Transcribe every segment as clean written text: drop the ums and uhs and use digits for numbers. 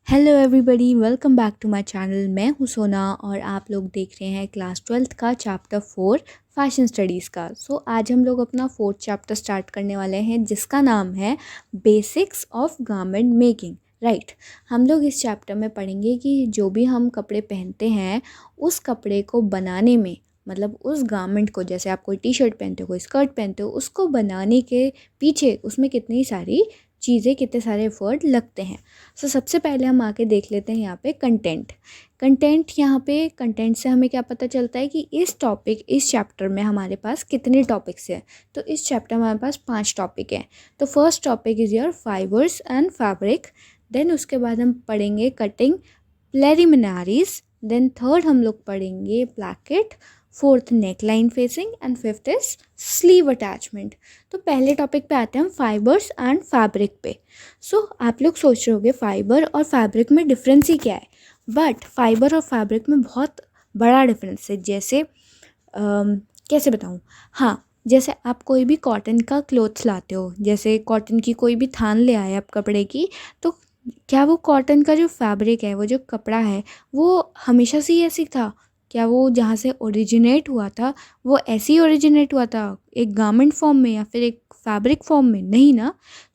Hello everybody, welcome back to my channel. मैं हूं सोना और आप लोग देख रहे हैं क्लास 12th का चैप्टर 4 फैशन स्टडीज़ का। आज हम लोग अपना 4th चैप्टर स्टार्ट करने वाले हैं जिसका नाम है basics of garment making. Right, हम लोग इस चैप्टर में पढ़ेंगे कि जो भी हम कपड़े पहनते हैं उस कपड़े को बनाने में, मतलब उस गारमेंट को, जैसे आप कोई टी शर्ट पहनते हो, कोई स्कर्ट पहनते हो, उसको बनाने के पीछे उसमें कितनी सारी चीज़ें, कितने सारे एफर्ट लगते हैं। सबसे पहले हम आके देख लेते हैं यहाँ पे कंटेंट। यहाँ पे कंटेंट से हमें क्या पता चलता है कि इस चैप्टर में हमारे पास कितने टॉपिक्स हैं। तो इस चैप्टर में हमारे पास 5 टॉपिक हैं। तो first topic is your fibres and fabric. Then उसके बाद हम पढ़ेंगे कटिंग प्रेलिमिनारीज। देन थर्ड हम लोग पढ़ेंगे placket. Fourth neck line facing and fifth is sleeve attachment. तो पहले टॉपिक पे आते हैं हम फाइबर्स एंड फैब्रिक पे। आप लोग सोच रहे होगे फाइबर और फैब्रिक में डिफरेंस ही क्या है, बट फाइबर और फैब्रिक में बहुत बड़ा डिफरेंस है। जैसे कैसे बताऊँ, हाँ, जैसे आप कोई भी कॉटन का क्लोथ्स लाते हो, जैसे कॉटन की कोई भी थान ले आए आप कपड़े की, तो क्या वो कॉटन का जो फैब्रिक है, वो जो कपड़ा है, वो हमेशा से ही ऐसी था? क्या वो जहाँ से ओरिजिनेट हुआ था वो ऐसे ही ओरिजिनेट हुआ था, एक गारमेंट फॉर्म में या फिर एक फैब्रिक फॉर्म में? नहीं ना।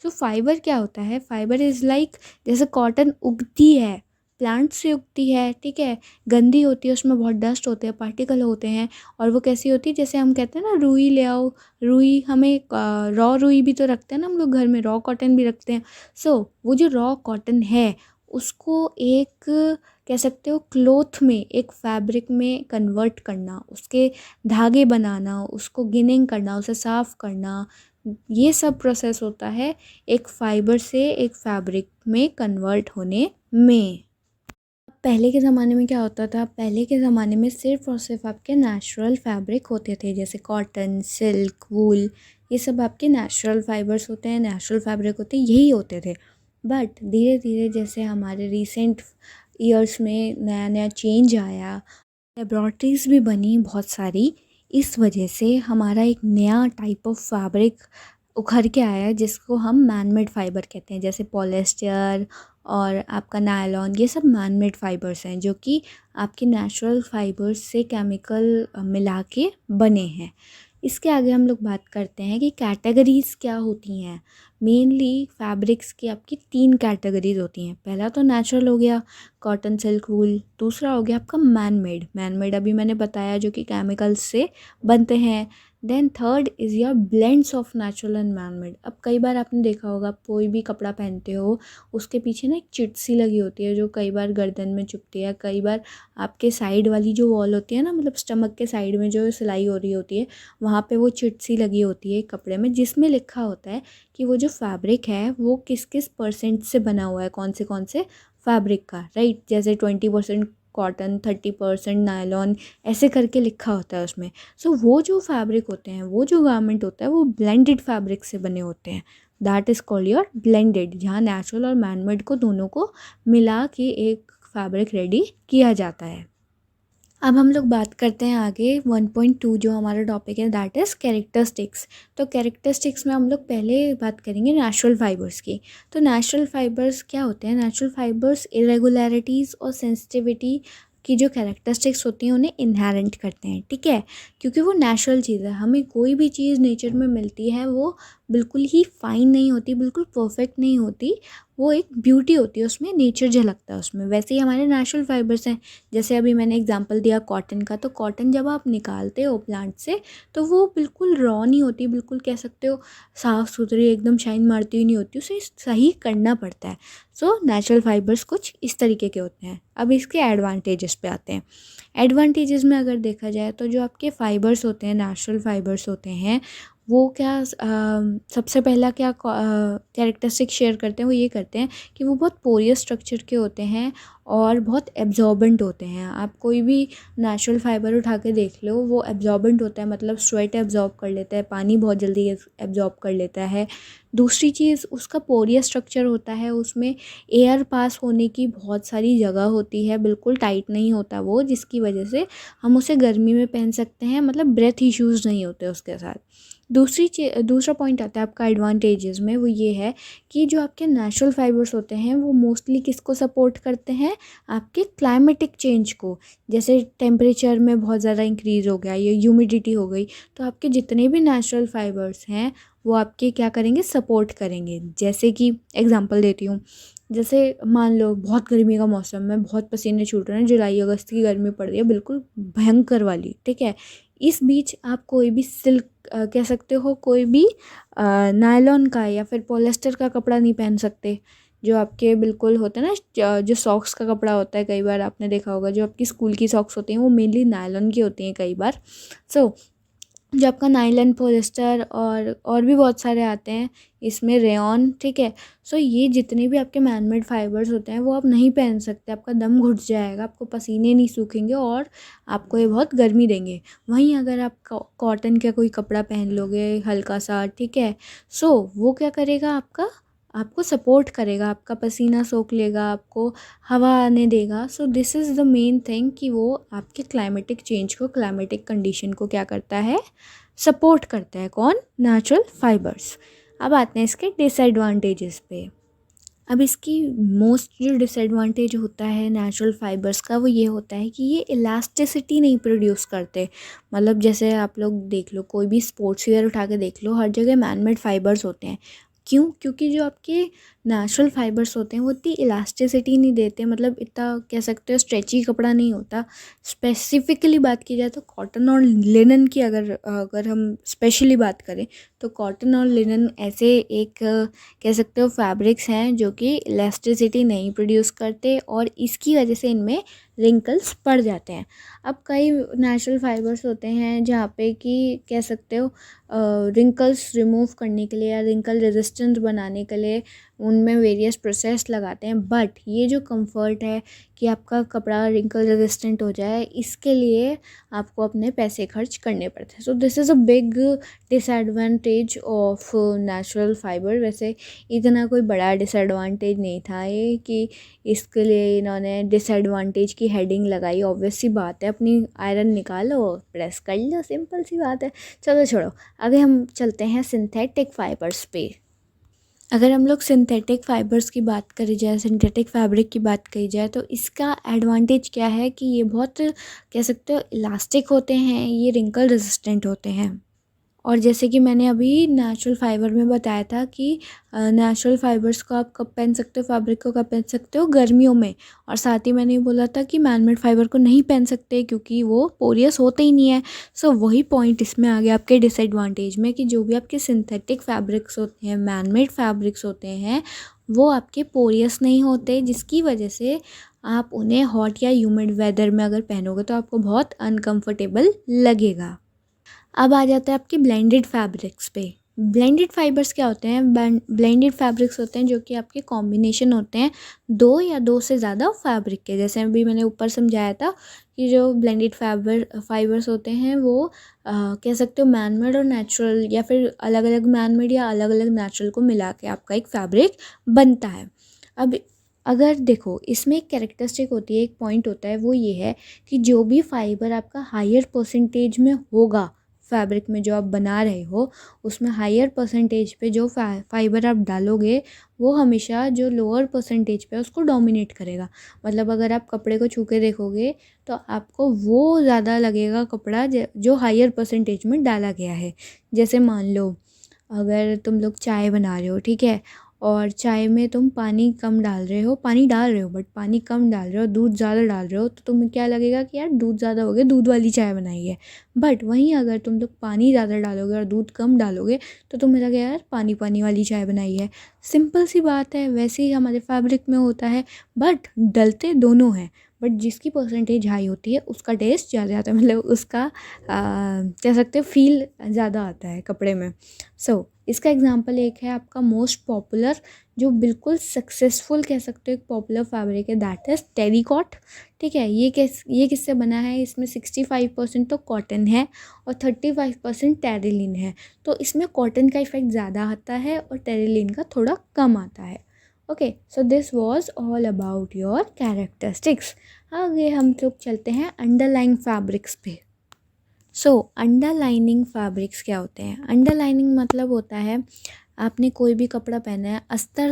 फाइबर क्या होता है? फाइबर इज़ लाइक, जैसे कॉटन उगती है, प्लांट से उगती है, ठीक है, गंदी होती है, उसमें बहुत डस्ट होते हैं, पार्टिकल होते हैं। और वो कैसी होती है, जैसे हम कहते हैं ना रुई ले आओ, रुई हमें रॉ रुई भी तो रखते हैं ना हम लोग घर में, रॉ कॉटन भी रखते हैं। वो जो रॉ कॉटन है उसको एक, कह सकते हो, क्लोथ में, एक फैब्रिक में कन्वर्ट करना, उसके धागे बनाना, उसको गिनिंग करना, उसे साफ़ करना, ये सब प्रोसेस होता है एक फाइबर से एक फैब्रिक में कन्वर्ट होने में। पहले के ज़माने में क्या होता था? पहले के ज़माने में सिर्फ़ और सिर्फ आपके नेचुरल फैब्रिक होते थे, जैसे कॉटन, सिल्क, वूल, ये सब आपके नेचुरल फाइबर्स होते हैं, नेचुरल फैब्रिक होते हैं, यही होते थे। बट धीरे धीरे जैसे हमारे रिसेंट ईयर्स में नया नया चेंज आया, लेबॉरेटरीज़ भी बनी बहुत सारी, इस वजह से हमारा एक नया टाइप ऑफ फैब्रिक उभर के आया है जिसको हम मैन मेड फाइबर कहते हैं। जैसे पॉलिएस्टर और आपका नायलॉन, ये सब मैन मेड फाइबर्स हैं जो कि आपके नेचुरल फाइबर्स से केमिकल मिला के बने हैं। इसके आगे हम लोग बात करते हैं कि कैटेगरीज़ क्या होती हैं। मेनली फैब्रिक्स की आपकी 3 कैटेगरीज़ होती हैं। पहला तो नेचुरल हो गया, कॉटन, सिल्क, वूल। दूसरा हो गया आपका मैन मेड अभी मैंने बताया, जो कि केमिकल्स से बनते हैं। Then third is your blends of natural and man made. अब कई बार आपने देखा होगा, आप कोई भी कपड़ा पहनते हो, उसके पीछे ना एक चिट सी लगी होती है जो कई बार गर्दन में चुभती है, कई बार आपके साइड वाली जो वॉल होती है ना, मतलब स्टमक के साइड में जो सिलाई हो रही होती है, वहाँ पे वो चिट सी लगी होती है कपड़े में, जिसमें लिखा होता है कि वो जो फैब्रिक है वो किस किस परसेंट से बना हुआ है, कौन से फैब्रिक का। राइट, जैसे 20% कॉटन, 30% नायलॉन, ऐसे करके लिखा होता है उसमें। वो जो फैब्रिक होते हैं, वो जो गारमेंट होता है, वो ब्लेंडेड फैब्रिक से बने होते हैं। That is called your blended, जहाँ नेचुरल और मैनमेड को दोनों को मिला के एक फैब्रिक रेडी किया जाता है। अब हम लोग बात करते हैं आगे 1.2, जो हमारा टॉपिक है, दैट इज़ कैरेक्टरिस्टिक्स। तो कैरेक्टरिस्टिक्स में हम लोग पहले बात करेंगे नेचुरल फाइबर्स की। तो नेचुरल फाइबर्स क्या होते हैं? नेचुरल फाइबर्स इरेगुलरिटीज़ और सेंसिटिविटी की जो कैरेक्टरिस्टिक्स होती हैं उन्हें इनहेरेंट करते हैं, ठीक है, क्योंकि वो नेचुरल चीज़ है। हमें कोई भी चीज़ नेचर में मिलती है वो बिल्कुल ही फाइन नहीं होती, बिल्कुल परफेक्ट नहीं होती, वो एक ब्यूटी होती है, उसमें नेचर झलकता है उसमें। वैसे ही हमारे नेचुरल फाइबर्स हैं। जैसे अभी मैंने एग्जांपल दिया कॉटन का, तो कॉटन जब आप निकालते हो प्लांट से तो वो बिल्कुल रॉ नहीं होती, बिल्कुल कह सकते हो साफ़ सुथरी, एकदम शाइन मारती हुई नहीं होती, उसे सही करना पड़ता है। नेचुरल फाइबर्स कुछ इस तरीके के होते हैं। अब इसके एडवांटेजेस पे आते हैं। एडवांटेजेस में अगर देखा जाए तो जो आपके फाइबर्स होते हैं, नेचुरल फाइबर्स होते हैं, वो क्या सबसे पहला क्या कैरेक्टरिस्टिक शेयर करते हैं, वो ये करते हैं कि वो बहुत पोरियस स्ट्रक्चर के होते हैं और बहुत एब्जॉर्बेंट होते हैं। आप कोई भी नेचुरल फाइबर उठा के देख लो, वो एब्जॉर्बेंट होता है, मतलब स्वेट एब्जॉर्ब कर लेता है, पानी बहुत जल्दी एब्जॉर्ब कर लेता है। दूसरी चीज़, उसका पोरियस स्ट्रक्चर होता है, उसमें एयर पास होने की बहुत सारी जगह होती है, बिल्कुल टाइट नहीं होता वो, जिसकी वजह से हम उसे गर्मी में पहन सकते हैं, मतलब ब्रेथ इश्यूज़ नहीं होते उसके साथ। दूसरा पॉइंट आता है आपका एडवांटेजेस में, वो ये है कि जो आपके नेचुरल फाइबर्स होते हैं वो मोस्टली किसको सपोर्ट करते हैं, आपके क्लाइमेटिक चेंज को। जैसे टेम्परेचर में बहुत ज़्यादा इंक्रीज़ हो गया या ह्यूमिडिटी हो गई, तो आपके जितने भी नेचुरल फाइबर्स हैं वो आपके क्या करेंगे, सपोर्ट करेंगे। जैसे कि एग्जांपल देती हूँ, जैसे मान लो बहुत गर्मी का मौसम है, बहुत पसीने छूट रहे हैं, जुलाई अगस्त की गर्मी पड़ रही है बिल्कुल भयंकर वाली, ठीक है। इस बीच आप कोई भी सिल्क कह सकते हो, कोई भी नायलॉन का या फिर पॉलिस्टर का कपड़ा नहीं पहन सकते। जो आपके बिल्कुल होता है ना, जो सॉक्स का कपड़ा होता है, कई बार आपने देखा होगा जो आपकी स्कूल की सॉक्स होती हैं वो मेनली नायलॉन की होती हैं कई बार। सो जो आपका नायलॉन, पॉलिस्टर और भी बहुत सारे आते हैं इसमें, रेयॉन, ठीक है। सो ये जितने भी आपके मैनमेड फाइबर्स होते हैं वो आप नहीं पहन सकते, आपका दम घुट जाएगा, आपको पसीने नहीं सूखेंगे और आपको ये बहुत गर्मी देंगे। वहीं अगर आप कॉटन का कोई कपड़ा पहन लोगे हल्का सा, ठीक है, सो वो क्या करेगा, आपको सपोर्ट करेगा, आपका पसीना सोख लेगा, आपको हवा आने देगा। So this is the main thing कि वो आपके क्लाइमेटिक चेंज को, क्लाइमेटिक कंडीशन को क्या करता है, सपोर्ट करता है। कौन, नेचुरल फाइबर्स। अब आते हैं इसके डिसएडवांटेजेस पे। अब इसकी मोस्ट जो डिसएडवांटेज होता है नेचुरल फाइबर्स का, वो ये होता है कि ये इलास्टिसिटी नहीं प्रोड्यूस करते। मतलब जैसे आप लोग देख लो, कोई भी स्पोर्ट्स वेयर उठा के देख लो, हर जगह मैनमेड फाइबर्स होते हैं। क्यों? क्योंकि जो आपके नेचुरल फाइबर्स होते हैं वो इतनी इलास्टिसिटी नहीं देते, मतलब इतना कह सकते हो स्ट्रेची कपड़ा नहीं होता। स्पेसिफिकली बात की जाए तो कॉटन और लिनन की अगर हम स्पेशली बात करें तो कॉटन और लिनन ऐसे एक कह सकते हो फैब्रिक्स हैं जो कि इलास्टिसिटी नहीं प्रोड्यूस करते और इसकी वजह से इनमें रिंकल्स पड़ जाते हैं। अब कई नेचुरल फाइबर्स होते हैं जहाँ पे कि कह सकते हो रिंकल्स रिमूव करने के लिए या रिंकल रेजिस्टेंट बनाने के लिए उनमें वेरियस प्रोसेस लगाते हैं। बट ये जो कंफर्ट है कि आपका कपड़ा रिंकल रेजिस्टेंट हो जाए, इसके लिए आपको अपने पैसे खर्च करने पड़ते हैं। So this is a big disadvantage of natural fibre. वैसे इतना कोई बड़ा डिसएडवांटेज नहीं था ये कि इसके लिए इन्होंने डिसएडवांटेज की हेडिंग लगाई। ऑब्वियस सी बात है, अपनी आयरन निकालो, प्रेस कर लो, सिंपल सी बात है। चलो छोड़ो, आगे हम चलते हैं सिंथेटिक फाइबर्स पे। अगर हम लोग सिंथेटिक फाइबर्स की बात करी जाए, सिंथेटिक फैब्रिक की बात करी जाए, तो इसका एडवांटेज क्या है कि ये बहुत कह सकते हो इलास्टिक होते हैं, ये रिंकल रेजिस्टेंट होते हैं। और जैसे कि मैंने अभी नेचुरल फाइबर में बताया था कि नेचुरल फाइबर्स को आप कब पहन सकते हो, फैब्रिक को कब पहन सकते हो, गर्मियों में। और साथ ही मैंने बोला था कि मैनमेड फाइबर को नहीं पहन सकते क्योंकि वो पोरियस होते ही नहीं है। सो वही पॉइंट इसमें आ गया आपके डिसएडवांटेज में कि जो भी आपके सिंथेटिक फैब्रिक्स होते हैं, मैनमेड फैब्रिक्स होते हैं, वो आपके पोरियस नहीं होते, जिसकी वजह से आप उन्हें हॉट या ह्यूमिड वेदर में अगर पहनोगे तो आपको बहुत अनकंफर्टेबल लगेगा। अब आ जाता है आपके ब्लेंडेड फैब्रिक्स पे। ब्लेंडेड फाइबर्स क्या होते हैं? ब्लेंडेड फैब्रिक्स होते हैं जो कि आपके कॉम्बिनेशन होते हैं दो या दो से ज़्यादा फैब्रिक के। जैसे अभी मैंने ऊपर समझाया था कि जो ब्लेंडेड फाइबर्स होते हैं वो कह सकते हो मैनमेड और नेचुरल या फिर अलग अलग मैनमेड या अलग अलग नेचुरल को मिला के आपका एक फैब्रिक बनता है। अब अगर देखो, इसमें एक कैरेक्टरिस्टिक होती है, एक पॉइंट होता है, वो ये है कि जो भी फाइबर आपका हायर परसेंटेज में होगा फैब्रिक में जो आप बना रहे हो, उसमें हायर परसेंटेज पे जो फाइबर आप डालोगे वो हमेशा जो लोअर परसेंटेज पे उसको डोमिनेट करेगा। मतलब अगर आप कपड़े को छू के देखोगे तो आपको वो ज़्यादा लगेगा कपड़ा जो हायर परसेंटेज में डाला गया है। जैसे मान लो अगर तुम लोग चाय बना रहे हो, ठीक है, और चाय में तुम पानी कम डाल रहे हो, पानी डाल रहे हो बट पानी कम डाल रहे हो, दूध ज़्यादा डाल रहे हो, तो तुम्हें क्या लगेगा कि यार दूध ज़्यादा हो गया, दूध वाली चाय बनाई है। बट वहीं अगर तुम लोग पानी ज़्यादा डालोगे और दूध कम डालोगे तो तुम्हें लगेगा यार पानी पानी वाली चाय बनाई है। सिंपल सी बात है, वैसे ही हमारे फैब्रिक में होता है, बट डलते दोनों हैं। बट जिसकी परसेंटेज हाई होती है उसका टेस्ट ज़्यादा आता है, मतलब उसका कह सकते हो फील ज़्यादा आता है कपड़े में। सो इसका एग्जांपल एक है आपका मोस्ट पॉपुलर, जो बिल्कुल सक्सेसफुल कह सकते हो एक पॉपुलर फैब्रिक है, दैट इज़ टेरिकॉट। ठीक है, ये किससे बना है? इसमें 65% तो कॉटन है और 35% टेरिलिन है। तो इसमें कॉटन का इफेक्ट ज़्यादा आता है और टेरिलिन का थोड़ा कम आता है। Okay, so this was all about your characteristics. आगे हम लोग चलते हैं अंडरलाइंग फैब्रिक्स पे। सो अंडरलाइनिंग फैब्रिक्स क्या होते हैं? अंडरलाइनिंग मतलब होता है आपने कोई भी कपड़ा पहना है, अस्तर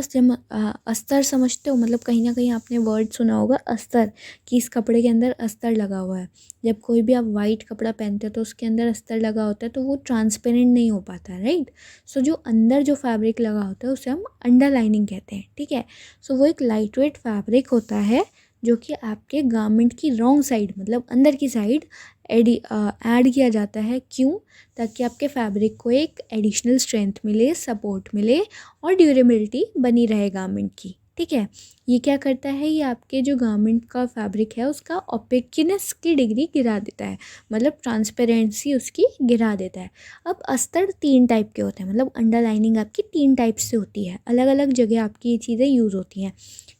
समझते हो? मतलब कहीं ना कहीं आपने वर्ड सुना होगा अस्तर, कि इस कपड़े के अंदर अस्तर लगा हुआ है। जब कोई भी आप वाइट कपड़ा पहनते हो तो उसके अंदर अस्तर लगा होता है तो वो ट्रांसपेरेंट नहीं हो पाता, राइट? सो जो अंदर जो फैब्रिक लगा होता है उसे हम अंडरलाइनिंग कहते हैं, ठीक है? सो वो एक लाइट वेट फैब्रिक होता है जो कि आपके गारमेंट की रॉन्ग साइड, मतलब अंदर की साइड ऐड किया जाता है। क्यों? ताकि आपके फैब्रिक को एक एडिशनल स्ट्रेंथ मिले, सपोर्ट मिले और ड्यूरेबिलिटी बनी रहे गारमेंट की, ठीक है? ये क्या करता है, ये आपके जो गारमेंट का फैब्रिक है उसका ओपेकनेस की डिग्री गिरा देता है, मतलब ट्रांसपेरेंसी उसकी गिरा देता है। अब अस्तर 3 टाइप के होते हैं, मतलब अंडरलाइनिंग आपकी 3 टाइप से होती है, अलग अलग जगह आपकी ये चीज़ें यूज़ होती हैं।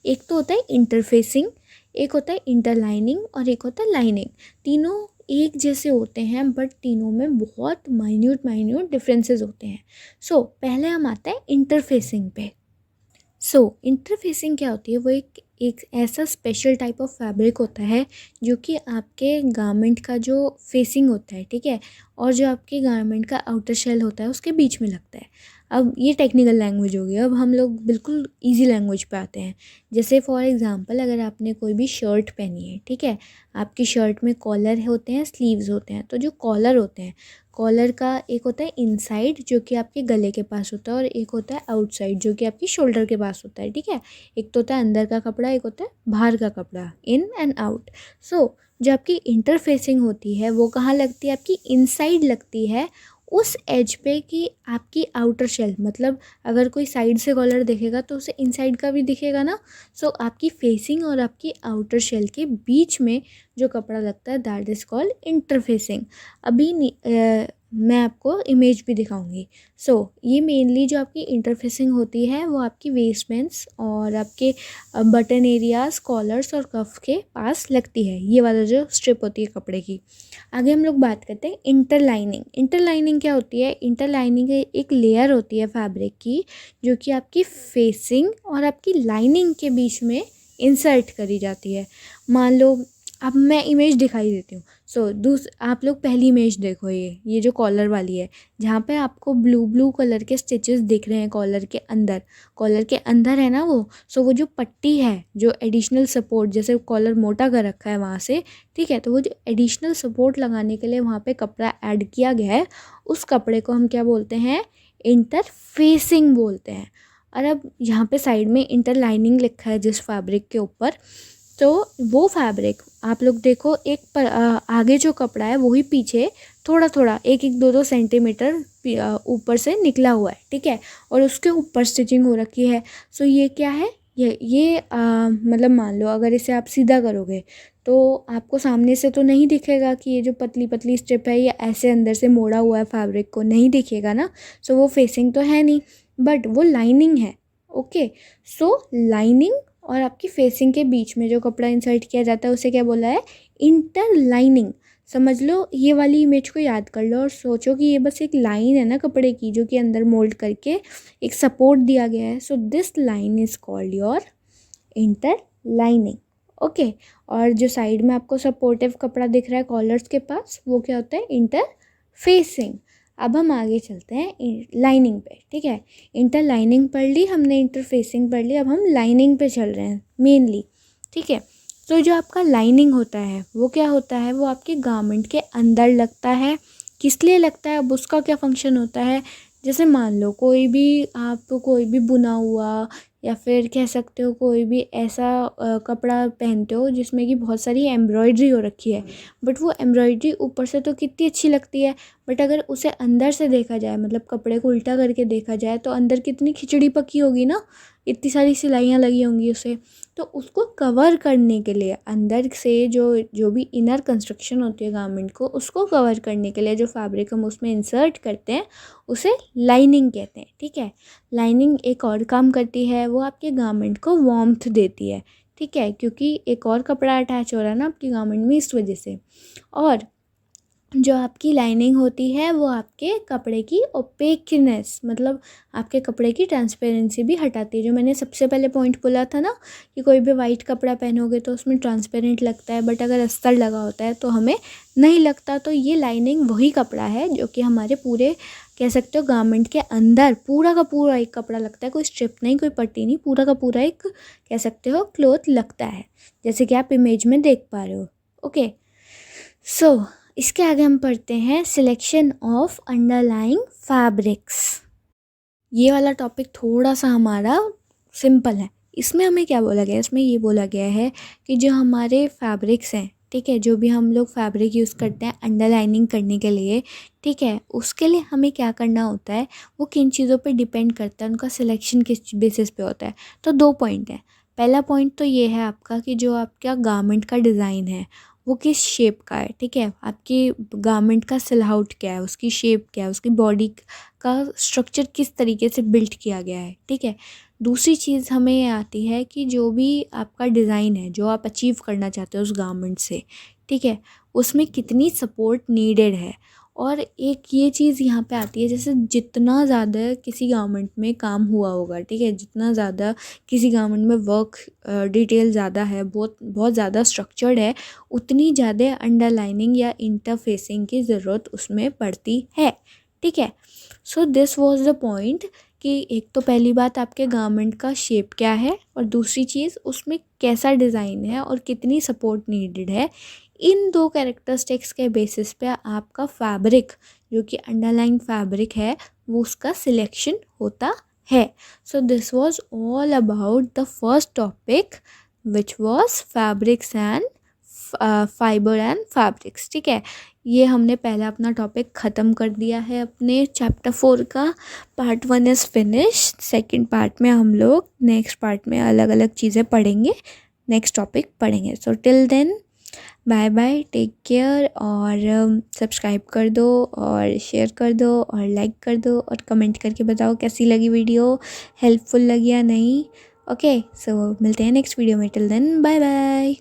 एक तो होता है इंटरफेसिंग, एक होता है इंटरलाइनिंग और एक होता है लाइनिंग। तीनों एक जैसे होते हैं बट तीनों में बहुत माइन्यूट डिफरेंसेस होते हैं। सो पहले हम आते हैं इंटरफेसिंग पे। सो इंटरफेसिंग क्या होती है? वो एक ऐसा स्पेशल टाइप ऑफ फैब्रिक होता है जो कि आपके गारमेंट का जो फेसिंग होता है, ठीक है, और जो आपके गारमेंट का आउटर शेल होता है उसके बीच में लगता है। अब ये टेक्निकल लैंग्वेज हो गई, अब हम लोग बिल्कुल इजी लैंग्वेज पे आते हैं। जैसे फॉर एग्जांपल अगर आपने कोई भी शर्ट पहनी है, ठीक है, आपकी शर्ट में कॉलर होते हैं, स्लीव्स होते हैं। तो जो कॉलर होते हैं, कॉलर का एक होता है इनसाइड जो कि आपके गले के पास होता है और एक होता है आउटसाइड जो कि आपकी शोल्डर के पास होता है, ठीक है? एक तो होता है अंदर का कपड़ा, एक होता है बाहर का कपड़ा, इन एंड आउट। सो जो आपकी इंटरफेसिंग होती है वो कहाँ लगती है? आपकी इनसाइड लगती है, उस एज पे कि आपकी आउटर शेल, मतलब अगर कोई साइड से कॉलर देखेगा तो उसे इनसाइड का भी दिखेगा ना। सो आपकी फेसिंग और आपकी आउटर शेल के बीच में जो कपड़ा लगता है दैट इज़ कॉल्ड इंटरफेसिंग। अभी मैं आपको इमेज भी दिखाऊंगी। सो ये मेनली जो आपकी इंटरफेसिंग होती है वो आपकी वेस्टबैंड्स और आपके बटन एरियाज, कॉलर्स और कफ के पास लगती है, ये वाला जो स्ट्रिप होती है कपड़े की। आगे हम लोग बात करते हैं इंटरलाइनिंग। इंटरलाइनिंग क्या होती है? इंटरलाइनिंग एक लेयर होती है फैब्रिक की जो कि आपकी फेसिंग और आपकी लाइनिंग के बीच में इंसर्ट करी जाती है। मान लो, अब मैं इमेज दिखाई देती हूँ। सो आप लोग पहली इमेज देखो, ये जो कॉलर वाली है, जहाँ पे आपको ब्लू ब्लू कलर के स्टिचेस दिख रहे हैं कॉलर के अंदर, कॉलर के अंदर है ना वो। सो वो जो पट्टी है, जो एडिशनल सपोर्ट, जैसे कॉलर मोटा कर रखा है वहाँ से, ठीक है, तो वो जो एडिशनल सपोर्ट लगाने के लिए वहाँ पे कपड़ा ऐड किया गया है, उस कपड़े को हम क्या बोलते हैं? इंटरफेसिंग बोलते हैं। और अब यहाँ पे साइड में इंटरलाइनिंग लिखा है जिस फैब्रिक के ऊपर, तो वो फैब्रिक आप लोग देखो, आगे जो कपड़ा है वही पीछे थोड़ा थोड़ा 1-1, 2-2 सेंटीमीटर ऊपर से निकला हुआ है, ठीक है, और उसके ऊपर स्टिचिंग हो रखी है। सो ये क्या है? ये मतलब मान लो अगर इसे आप सीधा करोगे तो आपको सामने से तो नहीं दिखेगा कि ये जो पतली पतली स्ट्रिप है ये ऐसे अंदर से मोड़ा हुआ है, फैब्रिक को नहीं दिखेगा ना। सो वो फेसिंग तो है नहीं, बट वो लाइनिंग है। ओके, सो लाइनिंग और आपकी फेसिंग के बीच में जो कपड़ा इंसर्ट किया जाता है उसे क्या बोला है? इंटरलाइनिंग। समझ लो, ये वाली इमेज को याद कर लो और सोचो कि ये बस एक लाइन है ना कपड़े की जो कि अंदर मोल्ड करके एक सपोर्ट दिया गया है। So this line is called your interlining. Okay, और जो साइड में आपको सपोर्टिव कपड़ा दिख रहा है कॉलर्स के पास, वो क्या होता है? इंटरफेसिंग। अब हम आगे चलते हैं लाइनिंग पे, ठीक है। इंटरलाइनिंग पढ़ ली हमने, इंटरफेसिंग पढ़ ली, अब हम लाइनिंग पे चल रहे हैं मेनली, ठीक है। तो जो आपका लाइनिंग होता है वो क्या होता है? वो आपके गारमेंट के अंदर लगता है। किस लिए लगता है? अब उसका क्या फंक्शन होता है? जैसे मान लो कोई भी आप कोई भी बुना हुआ या फिर कह सकते हो कोई भी ऐसा कपड़ा पहनते हो जिसमें कि बहुत सारी एम्ब्रॉयडरी हो रखी है, बट वो एम्ब्रॉयडरी ऊपर से तो कितनी अच्छी लगती है, बट अगर उसे अंदर से देखा जाए, मतलब कपड़े को उल्टा करके देखा जाए, तो अंदर कितनी खिचड़ी पकी होगी ना, इतनी सारी सिलाइयाँ लगी होंगी उसे। तो उसको कवर करने के लिए अंदर से जो जो भी इनर कंस्ट्रक्शन होती है गारमेंट को, उसको कवर करने के लिए जो फैब्रिक हम उसमें इंसर्ट करते हैं उसे लाइनिंग कहते हैं, ठीक है। लाइनिंग एक और काम करती है, वो आपके गारमेंट को वार्मथ देती है, ठीक है, क्योंकि एक और कपड़ा अटैच हो रहा है ना आपकी गारमेंट में, इस वजह से। और जो आपकी लाइनिंग होती है वो आपके कपड़े की ओपेकनेस मतलब आपके कपड़े की ट्रांसपेरेंसी भी हटाती है। जो मैंने सबसे पहले पॉइंट बोला था ना कि कोई भी वाइट कपड़ा पहनोगे तो उसमें ट्रांसपेरेंट लगता है, बट अगर अस्तर लगा होता है तो हमें नहीं लगता। तो ये लाइनिंग वही कपड़ा है जो कि हमारे पूरे कह सकते हो गारमेंट के अंदर पूरा का पूरा एक कपड़ा लगता है, कोई स्ट्रिप नहीं, कोई पट्टी नहीं, पूरा का पूरा एक कह सकते हो क्लॉथ लगता है, जैसे कि आप इमेज में देख पा रहे हो। ओके, सो इसके आगे हम पढ़ते हैं सिलेक्शन ऑफ अंडरलाइंग फैब्रिक्स। ये वाला टॉपिक थोड़ा सा हमारा सिंपल है। इसमें हमें क्या बोला गया है, इसमें ये बोला गया है कि जो हमारे फैब्रिक्स हैं, ठीक है, जो भी हम लोग फैब्रिक यूज़ करते हैं अंडरलाइनिंग करने के लिए, ठीक है, उसके लिए हमें क्या करना होता है, वो किन चीज़ों पे डिपेंड करता है, उनका सिलेक्शन किस बेसिस पे होता है। तो 2 पॉइंट है। पहला पॉइंट तो ये है आपका कि जो आपका गारमेंट का डिज़ाइन है वो किस शेप का है, ठीक है, आपकी गारमेंट का सिलआउट क्या है, उसकी शेप क्या है, उसकी बॉडी का स्ट्रक्चर किस तरीके से बिल्ट किया गया है, ठीक है। दूसरी चीज़ हमें ये आती है कि जो भी आपका डिज़ाइन है, जो आप अचीव करना चाहते हो उस गारमेंट से, ठीक है, उसमें कितनी सपोर्ट नीडेड है। और एक ये चीज़ यहाँ पे आती है, जैसे जितना ज़्यादा किसी गारमेंट में काम हुआ होगा, ठीक है, जितना ज़्यादा किसी गारमेंट में वर्क डिटेल ज़्यादा है, बहुत बहुत ज़्यादा स्ट्रक्चर्ड है, उतनी ज़्यादा अंडरलाइनिंग या इंटरफेसिंग की ज़रूरत उसमें पड़ती है, ठीक है। So this was the point कि एक तो पहली बात आपके गारमेंट का शेप क्या है, और दूसरी चीज़ उसमें कैसा डिज़ाइन है और कितनी सपोर्ट नीडेड है। इन 2 कैरेक्टरिस्टिक्स के बेसिस पे आपका फैब्रिक जो कि अंडरलाइंग फैब्रिक है वो उसका सिलेक्शन होता है। So this was all about the first topic which was fabrics and fibre and fabrics, ठीक है। ये हमने पहले अपना टॉपिक ख़त्म कर दिया है अपने चैप्टर 4 का। Part 1 is finish. Second part में हम लोग नेक्स्ट पार्ट में अलग अलग चीज़ें पढ़ेंगे, नेक्स्ट टॉपिक पढ़ेंगे। So till then bye bye, take care, और सब्सक्राइब कर दो और शेयर कर दो और लाइक कर दो और कमेंट करके बताओ कैसी लगी वीडियो, हेल्पफुल लगी या नहीं। ओके, सो मिलते हैं नेक्स्ट वीडियो में। Till then bye bye.